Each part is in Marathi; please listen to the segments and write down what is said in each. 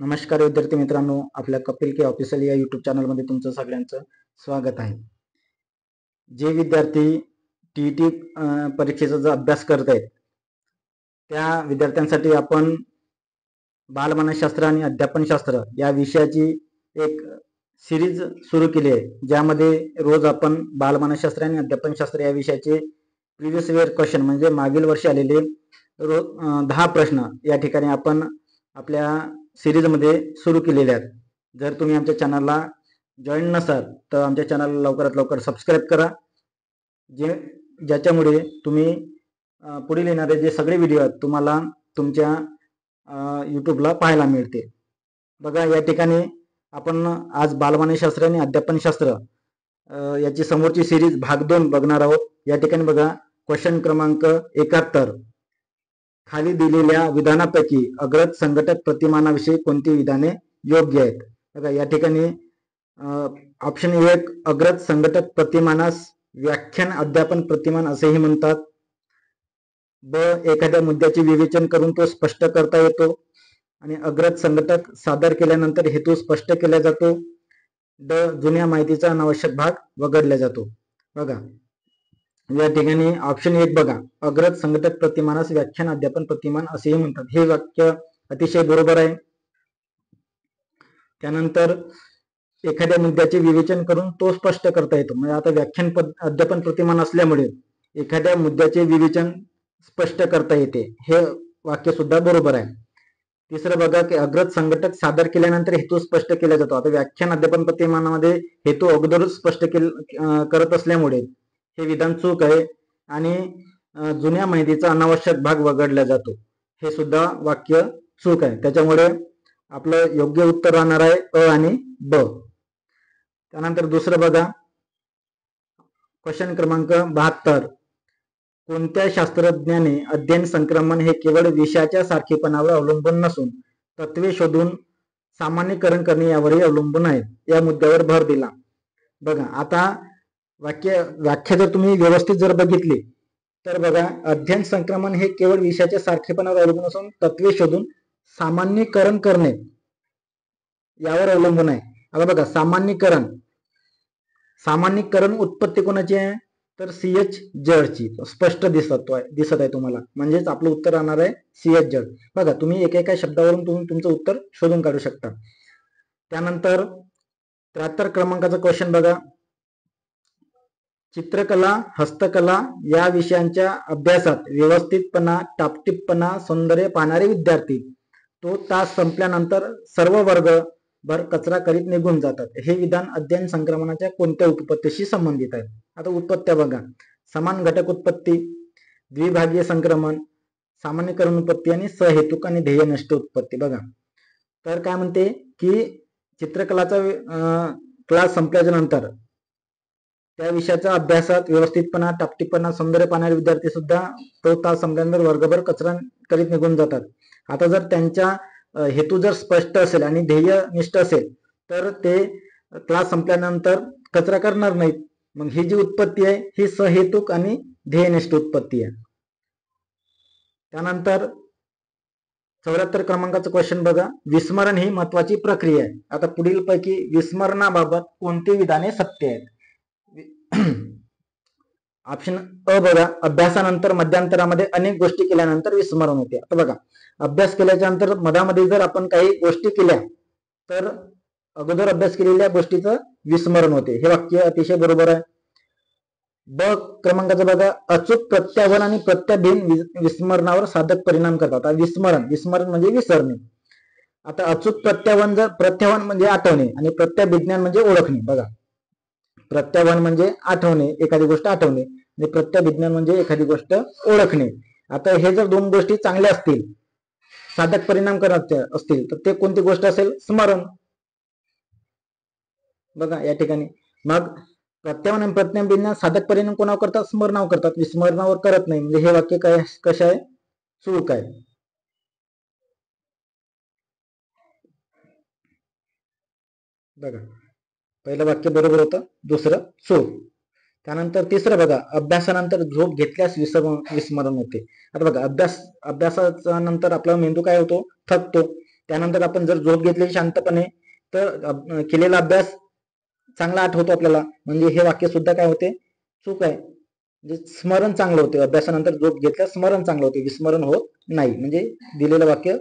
नमस्कार विद्यार्थी मित्रांनो, आपल्या कपिल के ऑफिशियल या यूट्यूब चॅनलमध्ये तुमचं सगळ्यांचं स्वागत आहे. जे विद्यार्थी टीईटी परीक्षेचा जो अभ्यास करत आहेत त्या विद्यार्थ्यांसाठी आपण बालमानसशास्त्र आणि अध्यापनशास्त्र या विषयाची एक सिरीज सुरू केली आहे, ज्यामध्ये रोज आपण बालमानसशास्त्र आणि अध्यापनशास्त्र या विषयाचे प्रिव्हियस इयर क्वेश्चन म्हणजे मागील वर्षी आलेले रोज 10 प्रश्न या ठिकाणी आपण आपल्या सिरीजमध्ये सुरू केलेले आहेत. जर तुम्ही आमच्या चॅनलला जॉईन नसाल तर आमच्या चॅनलला लवकरात लवकर सबस्क्राईब करा, ज्याच्यामुळे तुम्ही पुढील येणारे जे सगळे व्हिडिओ आहेत तुम्हाला तुमच्या यूट्यूबला पाहायला मिळते. बघा, या ठिकाणी आपण आज बालमानसशास्त्र आणि अध्यापनशास्त्र याची समोरची सिरीज भाग 2 बघणार आहोत. या ठिकाणी बघा, क्वेश्चन क्रमांक 71. खाली दिलेल्या विधानापैकी अग्रज संघटक प्रतिमानाविषयी कोणती विधाने योग्य आहेत? बघा, या ठिकाणी ऑप्शन 1 अग्रज संघटक प्रतिमानास व्याख्यान अध्यापन प्रतिमान असेही म्हणतात. ब एखाद्या मुद्द्याचे विवेचन करून तो स्पष्ट करता येतो आणि अग्रज संघटक सादर केल्यानंतर हेतू स्पष्ट केला जातो. ड जुन्या माहितीचा अनावश्यक भाग वगळला जातो. बघा, या ठिकाणी ऑप्शन 1 बघा, अग्रज संघटक प्रतिमानास व्याख्यान अध्यापन प्रतिमान असेही म्हणतात. हे वाक्य अतिशय बरोबर आहे. त्यानंतर एखाद्या मुद्द्याचे विवेचन करून तो स्पष्ट करता येतो. म्हणजे आता व्याख्यान अध्यापन प्रतिमान असल्यामुळे एखाद्या मुद्द्याचे विवेचन स्पष्ट करता येते, हे वाक्य सुद्धा बरोबर आहे. तिसरं बघा की अग्रज संघटक सादर केल्यानंतर हेतू स्पष्ट केला जातो. आता व्याख्यान अध्यापन प्रतिमानामध्ये हेतू अगोदरच स्पष्ट करत असल्यामुळे हे विधान चूक आहे आणि जुन्या माहितीचा अनावश्यक भाग वगळला जातो, हे सुद्धा वाक्य चूक आहे. त्याच्यामुळे आपलं योग्य उत्तर राहणार आहे अ आणि ब. त्यानंतर दुसरं बघा, क्वेश्चन क्रमांक 72. कोणत्या शास्त्रज्ञाने अध्ययन संक्रमण हे केवळ विषयाच्या सारखेपणावर अवलंबून नसून तत्वे शोधून सामान्यीकरण करणे यावरही अवलंबून आहे, या मुद्द्यावर भर दिला? बघा, आता व्याख्या जर तुम्ही व्यवस्थित जर बघितली तर बघा, अध्ययन संक्रमण हे केवळ विषयाच्या सारखेपणावर अवलंबून असून तत्वे शोधून सामान्यीकरण करणे यावर अवलंबून आहे. आता बघा, सामान्यीकरण उत्पत्ती कोणाची आहे? तर CH जडची. स्पष्ट दिसत आहे तुम्हाला, म्हणजेच आपलं उत्तर राहणार आहे CH जड. बघा, तुम्ही एका शब्दावरून तुम्ही तुमचं उत्तर शोधून काढू शकता. त्यानंतर 73 क्रमांकाचा क्वेश्चन बघा, चित्रकला हस्तकला या विषयांच्या अभ्यासात व्यवस्थितपणा टापटीपपणा सौंदर्य पाहणारे विद्यार्थी तो तास संपल्यानंतर सर्व वर्ग भर कचरा करीत निघून जातात. हे विधान अध्ययन संक्रमणाच्या कोणत्या उत्पत्तीशी संबंधित आहे? आता उत्पत्त्या बघा, समान घटक उत्पत्ती, द्विभागीय संक्रमण, सामान्यीकरण उत्पत्ती आणि सहेतुक आणि ध्येयनिष्ठ उत्पत्ती. बघा, तर काय म्हणते की चित्रकलाचा क्लास संपल्याच्या नंतर त्या विषयाच्या अभ्यासात व्यवस्थितपणा टापटीपणा सौंदर्य पाहणारे विद्यार्थी सुद्धा तो तास संपल्यानंतर वर्गभर कचरा करीत निघून जातात. आता जर त्यांच्या हेतू जर स्पष्ट असेल आणि ध्येयनिष्ठ असेल तर ते क्लास संपल्यानंतर कचरा करणार नाहीत. मग ही जी उत्पत्ती आहे ही सहेतुक आणि ध्येयनिष्ठ उत्पत्ती आहे. त्यानंतर 74 क्रमांकाचं क्वेश्चन बघा, विस्मरण ही महत्वाची प्रक्रिया आहे. आता पुढील पैकी विस्मरणाबाबत कोणती विधाने सत्य आहेत? ऑप्शन अ बघा, अभ्यासानंतर मध्यांतरामध्ये अनेक गोष्टी केल्यानंतर विस्मरण होते. आता बघा, अभ्यास केल्याच्या नंतर मधामध्ये जर आपण काही गोष्टी केल्या तर अगोदर अभ्यास केलेल्या गोष्टीचं विस्मरण होते. हे वाक्य अतिशय बरोबर आहे. ब क्रमांकाचं बघा, अचूक प्रत्यावन आणि प्रत्याभिन विस्मरणावर साधक परिणाम करतात. विस्मरण म्हणजे विसरणे. आता अचूक प्रत्यावन म्हणजे आठवणे आणि प्रत्याभिज्ञान म्हणजे ओळखणे. बघा, प्रत्यावन म्हणजे आठवणे, एखादी गोष्ट आठवणे, आणि प्रत्याभिज्ञान म्हणजे एखादी गोष्ट ओळखणे. आता हे जर दोन गोष्टी चांगल्या असतील, साधक परिणाम करत असतील, तर ते कोणती गोष्ट असेल? स्मरण. बघा, या ठिकाणी मग प्रत्यावन आणि प्रत्याभिज्ञान साधक परिणाम कोणावर करतात? स्मरणावर करतात, विस्मरणावर करत नाही. म्हणजे हे वाक्य काय कशा आहे? चूक आहे. बघा, पहिलं वाक्य बरोबर होतं, दुसरं चूक. त्यानंतर तिसरं बघा, अभ्यासानंतर झोप घेतल्यास विस्मरण होते. आता बघा, अभ्यासाच्या नंतर आपला मेंदू काय होतो? थकतो. त्यानंतर आपण जर झोप घेतली शांतपणे तर केलेला अभ्यास चांगला आठवतो आपल्याला, म्हणजे हे वाक्य सुद्धा काय होते, चूक आहे. म्हणजे स्मरण चांगलं होते, अभ्यासानंतर झोप घेतल्यास स्मरण चांगलं होते, विस्मरण होत नाही, म्हणजे दिलेलं वाक्य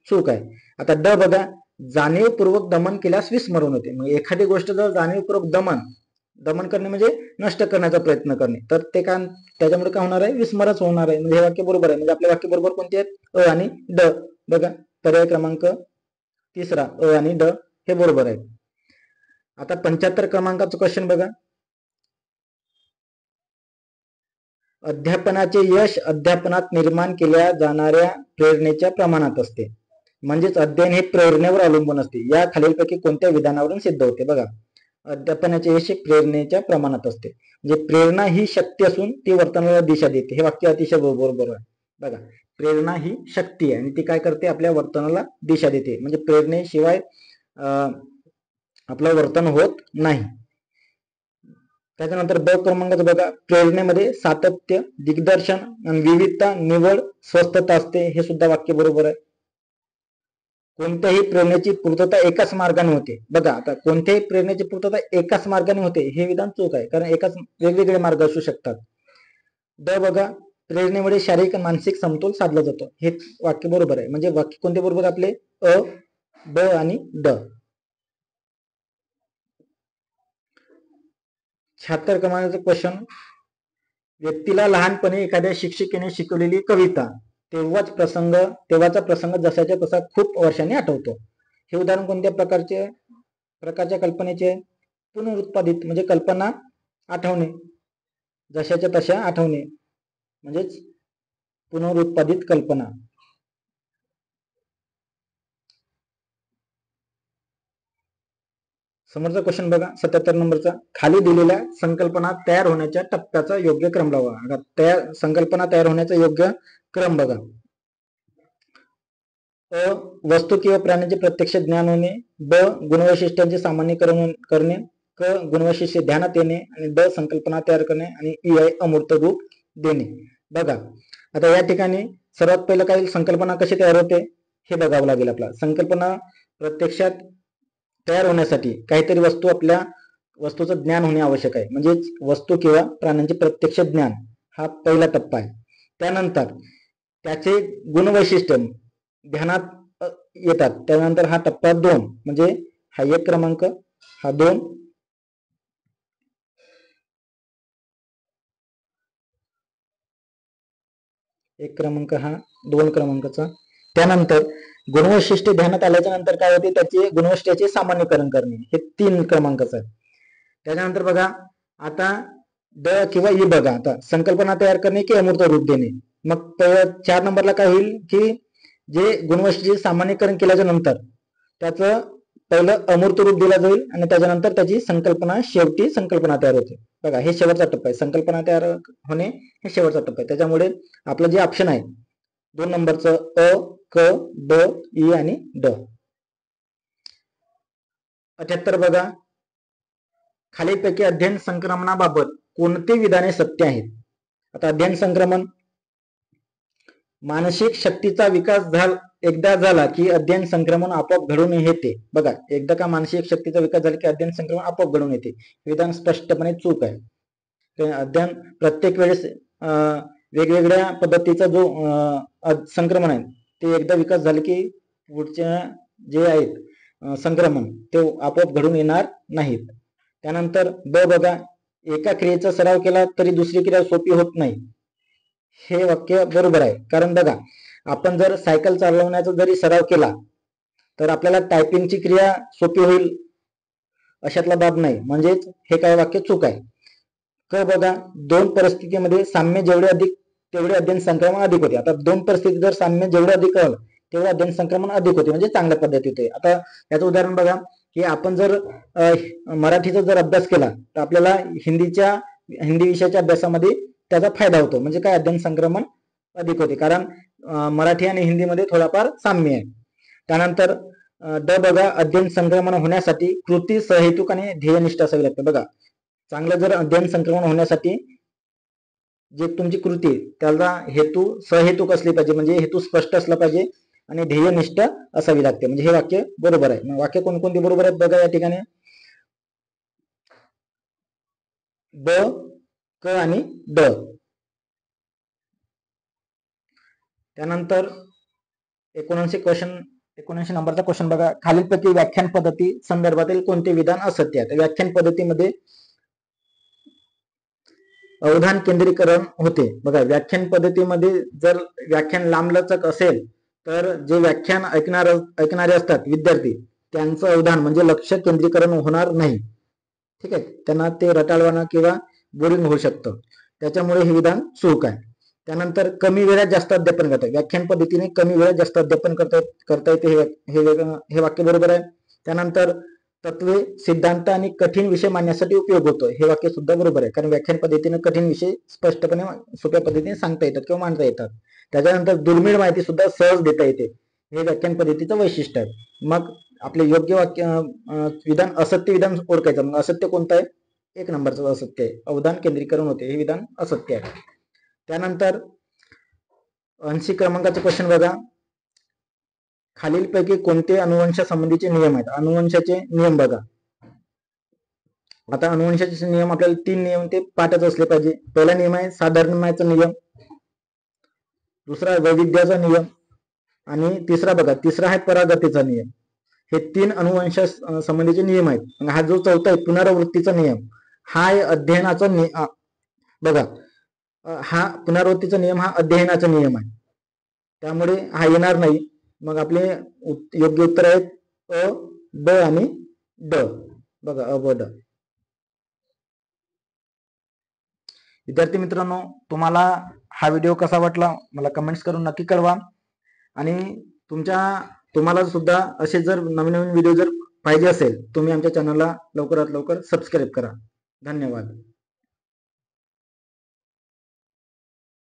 चूक आहे. आता ड बघा, जाणीवपूर्वक दमन केल्यास विस्मरण होते. मग एखादी गोष्ट जर जाणीवपूर्वक दमन करणे म्हणजे नष्ट करण्याचा प्रयत्न करणे, तर ते काय, त्याच्यामुळे काय होणार आहे, विस्मरणच होणार आहे. म्हणजे हे वाक्य बरोबर आहे. म्हणजे आपले वाक्य बरोबर कोणते आहेत, अ आणि ड. बघा पर्याय क्रमांक 3 अ आणि ड हे बरोबर आहे. आता 75 क्रमांकाचं क्वेश्चन बघा, अध्यापनाचे यश अध्यापनात निर्माण केल्या जाणाऱ्या प्रेरणेच्या प्रमाणात असते. म्हणजेच अध्ययन हे प्रेरणेवर अवलंबून असते. या खालीलपैकी कोणत्या विधानावरून सिद्ध होते. बघा, अध्यापनाचे यश प्रेरणेच्या प्रमाणात असते. म्हणजे प्रेरणा ही शक्ती असून ती वर्तनाला दिशा देते. हे वाक्य अतिशय बरोबर आहे. बघा, प्रेरणा ही शक्ती आहे आणि ती काय करते, आपल्या वर्तनाला दिशा देते. म्हणजे प्रेरणेशिवाय आपलं वर्तन होत नाही. त्याच्यानंतर ब क्रमांकाचं बघा, प्रेरणेमध्ये सातत्य, दिग्दर्शन आणि विविधता, निवड, स्वस्थता असते. हे सुद्धा वाक्य बरोबर आहे. कोणत्याही प्रेरणेची पूर्तता एकाच मार्गाने होते. बघा, आता कोणत्याही प्रेरणेची पूर्तता एकाच मार्गाने होते हे विधान चूक आहे, कारण एकाच वेगवेगळे मार्ग असू शकतात. ड बघा, प्रेरणेमुळे शारीरिक आणि मानसिक समतोल साधला जातो. हे वाक्य बरोबर आहे. म्हणजे वाक्य कोणते बरोबर आपले, अ, ब आणि ड. 76 क्रमांकाचं क्वेश्चन, व्यक्तीला लहानपणी एखाद्या शिक्षिकेने शिकवलेली कविता तेव्हाचा प्रसंग जसाच्या तसा खूप वर्षांनी आठवतो. हे उदाहरण कोणत्या प्रकारच्या कल्पनेचे, पुनरुत्पादित, म्हणजे कल्पना आठवणे, जशाच्या तशा आठवणे, म्हणजेच पुनरुत्पादित कल्पना. समोरचा क्वेश्चन बघा, 77 नंबरचा, खाली दिलेल्या संकल्पना तयार होण्याच्या टप्प्याचा योग्य क्रम लावा. संकल्पना तयार होण्याचा योग्य क्रम बघा. अ, वस्तू किंवा प्राण्यांचे प्रत्यक्ष ज्ञान होणे. ब, गुणवैशिष्ट्यांचे सामान्यीकरण करणे. क, गुणवैशिष्ट्य ध्यानात येणे. आणि ड, संकल्पना तयार करणे. आणि ई आहे अमूर्त रूप देणे. बघा, आता या ठिकाणी सर्वात पहिलं काही संकल्पना कशी तयार होते हे बघावं लागेल आपल्याला. संकल्पना प्रत्यक्षात तयार होण्यासाठी काहीतरी वस्तूचं ज्ञान होणे आवश्यक आहे. म्हणजेच वस्तू किंवा प्राण्यांचे प्रत्यक्ष ज्ञान हा पहिला टप्पा आहे. त्यानंतर त्याचे गुणवैशिष्ट्य ध्यानात येतात. त्यानंतर हा टप्पा 2, म्हणजे हा 1 क्रमांक, हा 2, एक क्रमांक, हा 2 क्रमांकाचा. त्यानंतर गुणवैशिष्ट्य ध्यानात आल्याच्या नंतर काय होते, त्याचे गुणवैशिष्ट्याचे सामान्यीकरण करणे, हे 3 क्रमांकाचं आहे. त्याच्यानंतर बघा, आता ड किंवा ई बघा, आता संकल्पना तयार करणे की अमूर्त रूप देणे. मग 4 नंबरला काय होईल की जे गुणवैशिष्ट्य सामान्यीकरण केल्याच्या नंतर त्याचं पहिलं अमूर्त रूप दिला जाईल आणि त्याच्यानंतर त्याची संकल्पना, शेवटी संकल्पना तयार होते. बघा, हे शेवटचा टप्पा आहे. संकल्पना तयार होणे हे शेवटचा टप्पा आहे. त्याच्यामुळे आपलं जे ऑप्शन आहे 2 नंबरचं अ, क, ब, ई आणि ड. 78 बघा, खालीलपैकी अध्ययन संक्रमणाबाबत कोणती विधाने सत्य आहेत. आता अध्ययन संक्रमण, मानसिक शक्तीचा विकास एकदा झाला की अध्ययन संक्रमण आपोआप घडून येते. बघा, एकदा का मानसिक शक्तीचा विकास झाला की अध्ययन संक्रमण आपोआप घडून येते. विधान स्पष्टपणे चूक आहे. अध्ययन प्रत्येक वेळेस वेगवेगळ्या पद्धतीचा जो संक्रमण आहे ते एकदा विकास झाले की पुढच्या जे आहेत संक्रमण ते आपोआप घडून येणार नाहीत. त्यानंतर ब बघा, एका क्रियेचा सराव केला तरी दुसरी क्रिया सोपी होत नाही. हे वाक्य बरोबर आहे. कारण बघा, आपण जर सायकल चालवण्याचा जरी सराव केला तर आपल्याला टायपिंगची क्रिया सोपी होईल अशातला बाब नाही. म्हणजेच हे काय वाक्य चूक आहे. क बघा, 2 परिस्थितीमध्ये साम्य जेवढे अधिक तेवढे अध्ययन संक्रमण अधिक होते. आता 2 परिस्थिती जर साम्य जेवढे अधिक तेवढे अध्ययन संक्रमण अधिक होते, म्हणजे चांगल्या पद्धतीत होते. आता याचं उदाहरण बघा, की आपण जर मराठीचा जर अभ्यास केला तर आपल्याला हिंदी विषयाच्या अभ्यासामध्ये त्याचा फायदा होतो. म्हणजे काय, अध्ययन संक्रमण अधिक होते, कारण मराठी आणि हिंदीमध्ये थोडाफार साम्य आहे. त्यानंतर ड बघा, अध्ययन संक्रमण होण्यासाठी कृती सहेतुक आणि ध्येयनिष्ठ असावी लागते. बघा, चांगलं जर अध्ययन संक्रमण होण्यासाठी जे तुमची कृती त्याला हेतू सहेतुक असली पाहिजे, म्हणजे हेतू स्पष्ट असला पाहिजे आणि ध्येयनिष्ठ असावी लागते. म्हणजे हे वाक्य बरोबर आहे. मग वाक्य कोणकोणती बरोबर आहेत बघा या ठिकाणी. ब, क आणि ड. त्यानंतर 79 नंबरचा क्वेश्चन बघा. खालीलपैकी व्याख्यान पद्धती संदर्भातील कोणते विधान असत्य आहे? व्याख्यान पद्धतीमध्ये अवधान केंद्रीकरण होते. बघा व्याख्यान पद्धतीमध्ये जर व्याख्यान लांबलचक असेल तर जे व्याख्यान ऐकणारे असतात विद्यार्थी त्यांचं अवधान म्हणजे लक्ष केंद्रीकरण होणार नाही. ठीक आहे, त्यांना ते रटाळवाणं किंवा बोरिंग होऊ शकतं. त्याच्यामुळे हे विधान चूक आहे. त्यानंतर कमी वेळात जास्त अध्यापन करता. व्याख्यान पद्धतीने कमी वेळात जास्त अध्यापन करता येते. हे वाक्य बरोबर आहे. त्यानंतर तत्वे, सिद्धांत आणि कठीण विषय मांडण्यासाठी उपयोग होतो. हे वाक्य सुद्धा बरोबर आहे. कारण व्याख्यान पद्धतीने कठीण विषय स्पष्टपणे सोप्या पद्धतीने सांगता येतात किंवा मांडता येतात. त्याच्यानंतर दुर्मिळ माहिती सुद्धा सहज देता येते. हे व्याख्यान पद्धतीचं वैशिष्ट्य आहे. मग आपले योग्य वाक्य विधान असत्य विधान ओळखायचं. मग असत्य कोणतं आहे? 1 नंबरचं असत्य आहे. अवधान केंद्रीकरण होते. हे विधान असत्य आहे. त्यानंतर 80 क्रमांकाचा क्वेश्चन बघा. खालीलपैकी कोणते अनुवंश संबंधीचे नियम आहेत? अनुवंशाचे नियम बघा. आता अनुवंशाचे नियम आपल्याला 3 नियम ते पाठच असले पाहिजे. पहिला नियम आहे साधर्म्याचा नियम, दुसरा वैविध्याचा नियम आणि तिसरा आहे परागतीचा नियम. हे 3 अनुवंश संबंधीचे नियम आहेत. हा जो चौथा आहे पुनरावृत्तीचा नियम, हा अध्ययनाचा बघा हा पुनरावृत्तीचा नियम हा अध्ययनाचा नियम आहे. त्यामुळे हा येणार नाही. मग आपले योग्य उत्तर आहेत अ, ब आणि ड. बघा अ, ब, ड. विद्यार्थी मित्रांनो, तुम्हाला हा व्हिडिओ कसा वाटला मला कमेंट्स करून नक्की कळवा. आणि तुम्हाला सुद्धा असे जर नवीन व्हिडिओ जर पाहिजे असेल तुम्ही आमच्या चॅनलला लवकरात लवकर सबस्क्राईब करा. धन्यवाद.